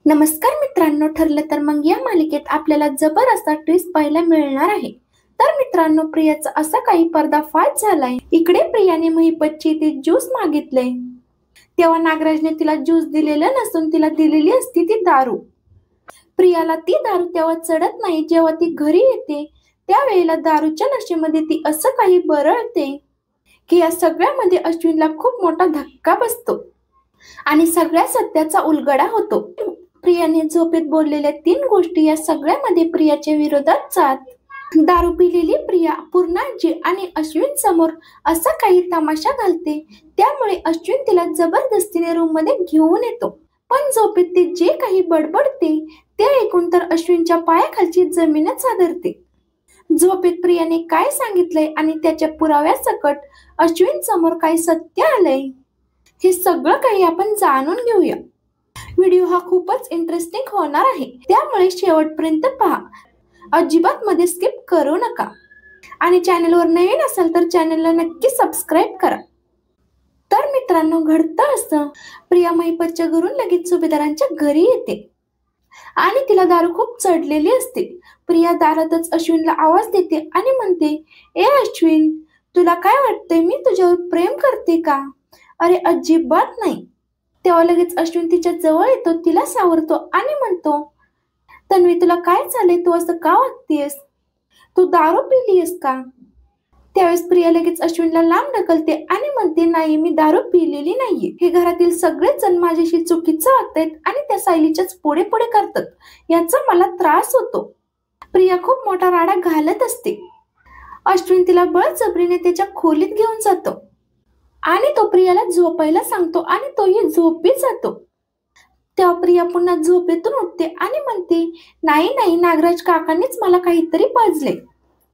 नमस्कार मित्रांनो, ठरलं तर मग या मालिकेत आपल्याला जबर असा ट्विस्ट पाहायला मिळणार आहे. तर मित्रांनो, प्रियाचा असा काही पर्दाफाश झालाय. इकडे प्रियाने महिपतची ते ज्यूस मागितले, तेव्हा नागराजने तिला ज्यूस दिलेलं नसून तिला दिलेली असती ती दारू. प्रियाला ती दारू तेव्हा चढत नाही. जेव्हा ती घरी येते त्यावेळेला दारूच्या नशेमध्ये ती असं काही बरळते की या सगळ्यामध्ये अश्विनला खूप मोठा धक्का बसतो आणि सगळ्या सत्याचा उलगडा होतो. प्रियाने झोपेत बोललेल्या 3 गोष्टी या सगळ्यामध्ये प्रियाच्या विरोधात जात. दारू पिलेली प्रिया पूर्णाजी आणि अश्विन समोर असा काही तमाशा घालते, त्यामुळे अश्विन तिला जबरदस्तीने रूम मध्ये घेऊन येतो. पण झोपेत ती जे काही बडबडते ते ऐकून तर अश्विनच्या पायाखालची जमीनच हादरते. झोपेत प्रियाने काय सांगितलंय आणि त्याच्या पुराव्यासकट अश्विन समोर काय सत्य आलंय हे सगळं काही आपण जाणून घेऊया. व्हिडिओ हा खूपच इंटरेस्टिंग होणार आहे, त्यामुळे शेवटपर्यंत पहा. अजिबात मध्ये स्किप करू नका आणि चॅनलवर नवीन असाल तर चॅनलला नक्की सबस्क्राईब करा. तर मित्रांनो, घडतं असं, प्रिया महिपतच्या घरून लगेच सुभेदारांच्या घरी येते आणि तिला दारू खूप चढलेली असते. प्रिया दारातच अश्विनला आवाज देते आणि म्हणते, ए अश्विन, तुला काय वाटतंय, मी तुझ्यावर प्रेम करते का? अरे अजिबात नाही. तेव्हा लगेच अश्विन तिच्या जवळ येतो, तिला सावरतो आणि म्हणतो, तन्वी, तुला काय झालंय? तू असं का वागतेस? तू दारू पिलीयस का? त्यावेळेस प्रिया लगेच अश्विनला लांब ढकलते आणि म्हणते, नाही, मी दारू पिलेली नाहीये. हे घरातील सगळेच जण माझ्याशी चुकीचं वागतायत आणि त्या सायलीच्याच पुढे पुढे करतात, याचा मला त्रास होतो. प्रिया खूप मोठा राडा घालत असते. अश्विन तिला बळजबरीने त्याच्या खोलीत घेऊन जातो आणि तो प्रियाला झोपायला सांगतो आणि तोही झोपी जातो. तेव्हा प्रिया पुन्हा झोपेतून उठते आणि म्हणते, नाही नाही, नागराज काकांनीच मला काहीतरी पाजले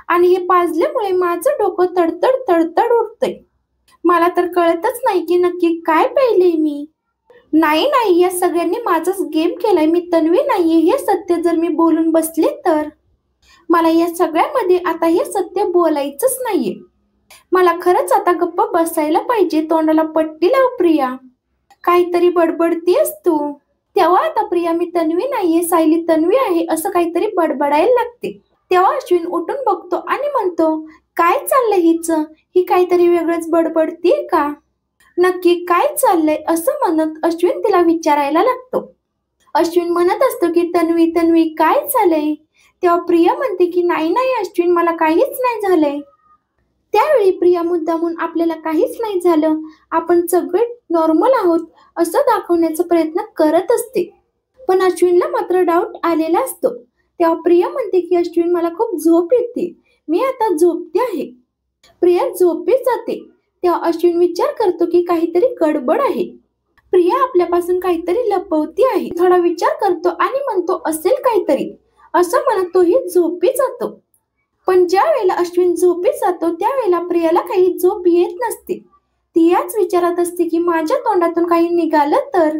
आणि हे पाजल्यामुळे माझं डोकं तडतड तडतड उठतंय. मला तर कळतच नाही की नक्की काय पाहिलंय मी. नाही नाही, या सगळ्यांनी माझाच गेम केलाय. मी तन्वी नाहीये हे सत्य जर मी बोलून बसले तर मला या सगळ्यामध्ये आता हे सत्य बोलायचंच नाहीये. मला खरंच आता गप्प बसायला पाहिजे. तोंडाला पट्टी लाव प्रिया, काहीतरी बडबडतीयस तू. तेव्हा आता प्रिया मी तन्वी नाहीये, सायली तन्वी आहे असं काहीतरी बडबडायला लागते. तेव्हा अश्विन उठून बघतो आणि म्हणतो, काय चाललंय हिच? ही काहीतरी वेगळंच बडबडतीये का? नक्की काय चाललंय? असं म्हणत अश्विन तिला विचारायला लागतो. अश्विन म्हणत असतो की तन्वी तन्वी काय झालंय? तेव्हा प्रिया म्हणते की नाही नाही अश्विन, मला काहीच नाही झालंय. त्यावेळी प्रिया मुद्दामून आपल्याला काहीच नाही झालं, आपण सगळे नॉर्मल आहोत असं दाखवण्याचा प्रयत्न करत असते. पण अश्विनला मात्र डाऊट आलेला असतो. तेव्हा प्रिया म्हणते की अश्विन, मला खूप झोप येते, मी आता झोपते आहे. प्रिया झोपेत जाते. तेव्हा अश्विन विचार करतो की काहीतरी गडबड आहे. प्रिया आपल्यापासून काहीतरी लपवती आहे. थोडा विचार करतो आणि म्हणतो, असेल काहीतरी, असं म्हणत तोही झोपी जातो. पण ज्या वेळेला अश्विन झोपी जातो त्यावेळेला प्रियाला काही झोप येत नसते. ती याच विचारात असते की माझ्या तोंडातून काही निघालं तर,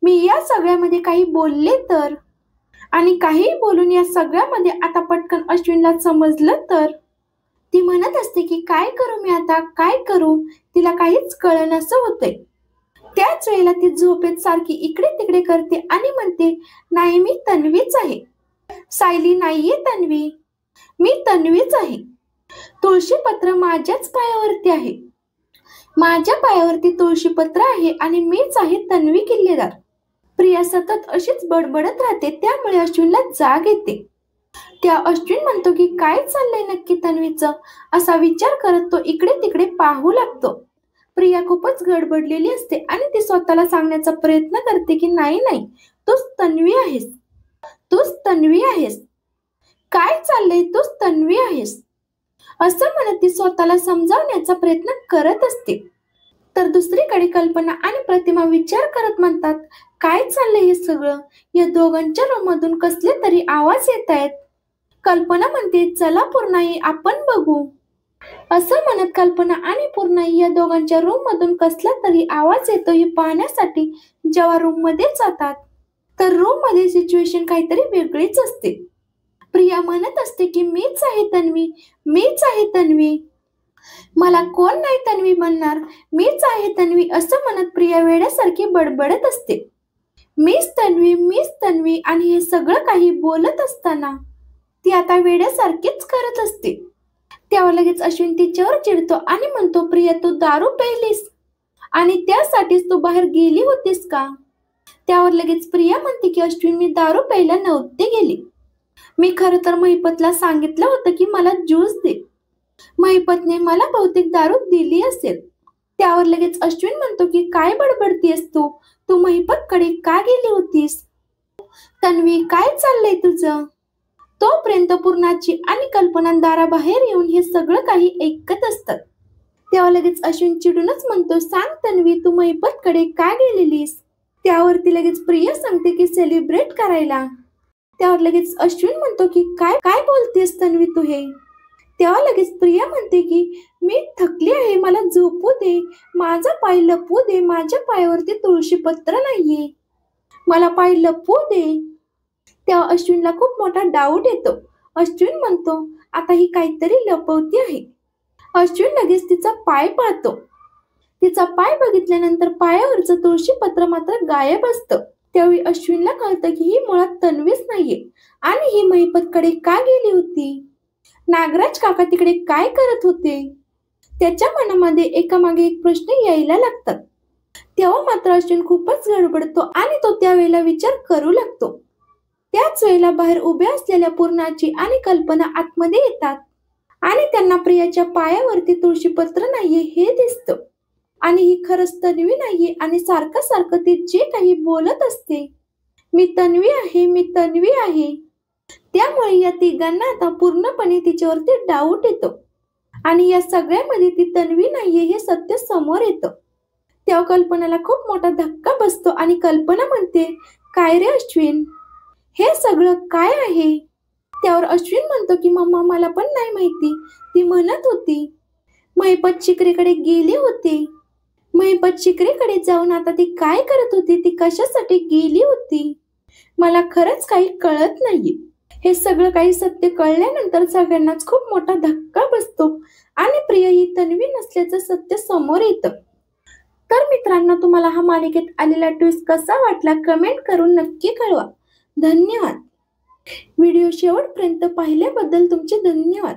मी या सगळ्यामध्ये काही बोलले तर, आणि काही बोलून या सगळ्यामध्ये आता पटकन अश्विनला समजलं तर. ती म्हणत असते की काय करू मी आता, काय करू? तिला काहीच कळेनासं होतंय. त्याच वेळेला ती झोपेत सारखी इकडे तिकडे करते आणि म्हणते, नाही, मी तन्वीच आहे. सायली नाहीये तन्वी, मी तन्वीच आहे. तुळशीपत्र माझ्याच पायावरती आहे. माझ्या पायावरती तुळशीपत्र आहे आणि मीच आहे तन्वी किल्लेदार. प्रिया सतत अशीच बडबडत राहते, त्यामुळे अश्विनला जाग येते. त्या अश्विन म्हणतो की काय चाललंय नक्की तन्वीचं, असा विचार करत तो इकडे तिकडे पाहू लागतो. प्रिया खूपच गडबडलेली असते आणि ती स्वतःला सांगण्याचा प्रयत्न करते की नाही नाही, तूच तन्वी आहेस, तूच तन्वी आहेस. काय चाललंय, तूच तन्वी आहेस, असं म्हणत ती स्वतःला समजावण्याचा प्रयत्न करत असते. तर दुसरीकडे कल्पना आणि प्रतिमा विचार करत म्हणतात, काय चाललंय हे सगळं? या दोघांच्या रूम मधून कसले तरी आवाज येत आहेत. कल्पना म्हणते, चला पूर्णाई, आपण बघू. असं म्हणत कल्पना आणि पूर्णाई या दोघांच्या रूम मधून कसला तरी आवाज येतो हे पाहण्यासाठी जेव्हा रूम मध्ये जातात तर रूम मध्ये सिच्युएशन काहीतरी वेगळीच असते. प्रिया म्हणत असते की मीच आहे तन्वी, मीच आहे तन्वी, मला कोण नाही तन्वी बनणार, मीच आहे तन्वी, असं म्हणत प्रिया वेड्यासारखी बडबडत असते. मीच तन्वी, मीच तन्वी आणि हे सगळं काही बोलत असताना ती आता वेड्यासारखीच करत असते. तेव्हा लगेच अश्विन तिच्यावर चिडतो आणि म्हणतो, प्रिया तू दारू प्यायलीस आणि त्यासाठीच तू बाहेर गेली होतीस का? त्यावर लगेच प्रिया म्हणते की अश्विन मी दारू प्यायला नव्हते गेली. मी खरं तर महिपतला सांगितलं होतं की मला ज्यूस दे. महिपतने मला बहुतेक दारू दिली असेल. त्यावर लगेच अश्विन म्हणतो की काय बडबडतीयस तू? तू महिपतकडे का गेली होतीस? तन्वी काय चाललंय तुझं? तोपर्यंत पूर्णाची आणि कल्पना दाराबाहेर येऊन हे सगळं काही ऐकत असतात. तेव्हा लगेच अश्विन चिडूनच म्हणतो, सांग तन्वी तू महिपतकडे का गेलेलीस? त्यावरती लगेच प्रिया सांगते की सेलिब्रेट करायला. त्यावर लगेच अश्विन म्हणतो की काय काय बोलतेस तन्वी तू हे? तेव्हा लगेच प्रिया म्हणते की मी थकली आहे, मला झोपू दे, माझा पाय लपवू दे, माझ्या पायावरती तुळशीपत्र नाहीये, मला पाय लपवू दे. तेव्हा अश्विनला खूप मोठा डाऊट येतो. अश्विन म्हणतो आता ही काहीतरी लपवती आहे. अश्विन लगेच तिचा पाय पाहतो. तिचा पाय बघितल्यानंतर पायावरचं तुळशीपत्र मात्र गायब असतं. त्यावेळी अश्विनला कळतं की ही मुळात तन्वीच नाहीये आणि ही महिपतकडे का गेली होती? नागराज काका तिकडे काय करत होते? त्याच्या मनामध्ये एकामागे एक प्रश्न यायला लागतात. तेव्हा मात्र अश्विन खूपच गडबडतो आणि तो त्यावेळेला विचार करू लागतो. त्याच वेळेला बाहेर उभ्या असलेल्या पूर्णाची आणि कल्पना आतमध्ये येतात आणि त्यांना प्रियाच्या पायावरती तुळशीपत्र नाहीये हे दिसतं आणि ही खरंच तन्वी नाहीये आणि सारखं सारखं ती जे काही बोलत असते, मी तन्वी आहे, मी तन्वी आहे. त्यामुळे या तिघांना आता पूर्णपणे तिच्यावरती डाऊट येतो आणि या सगळ्यामध्ये ती तन्वी नाहीये हे सत्य समोर येतं. तेव्हा कल्पनाला खूप मोठा धक्का बसतो आणि कल्पना म्हणते, काय रे अश्विन, हे सगळं काय आहे? त्यावर अश्विन म्हणतो की मम्मा मला पण नाही माहिती. ती म्हणत होती महिपत शिकरेकडे गेली होती. महिपत शिकरेकडे जाऊन आता ती काय करत होती, ती कशासाठी गेली होती, मला खरंच काही कळत नाहीये. हे सगळं काही सत्य कळल्यानंतर सगळ्यांनाच खूप मोठा धक्का बसतो आणि प्रिया ही तन्वी नसल्याचं सत्य समोर येतं. तर मित्रांनो, तुम्हाला हा मालिकेत आलेला ट्विस्ट कसा वाटला कमेंट करून नक्की कळवा. धन्यवाद. व्हिडिओ शेवटपर्यंत पाहिल्याबद्दल तुमचे धन्यवाद.